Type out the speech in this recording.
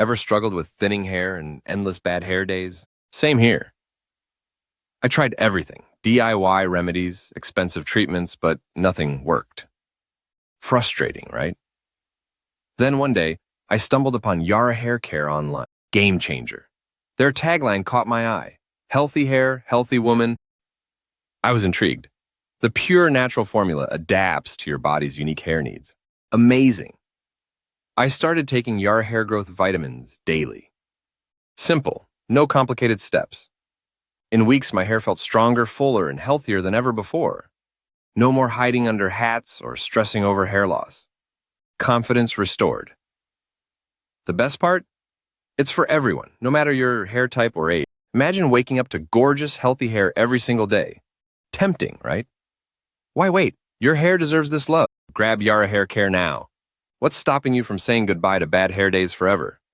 Ever struggled with thinning hair and endless bad hair days? Same here. I tried everything, DIY remedies, expensive treatments, but nothing worked. Frustrating, right? Then one day, I stumbled upon Yara Hair Care online. Game changer. Their tagline caught my eye. Healthy hair, healthy woman. I was intrigued. The pure natural formula adapts to your body's unique hair needs. Amazing. I started taking Yara Hair Growth vitamins daily. Simple, no complicated steps. In weeks, my hair felt stronger, fuller, and healthier than ever before. No more hiding under hats or stressing over hair loss. Confidence restored. The best part? It's for everyone, no matter your hair type or age. Imagine waking up to gorgeous, healthy hair every single day. Tempting, right? Why wait? Your hair deserves this love. Grab Yara Hair Care now. What's stopping you from saying goodbye to bad hair days forever?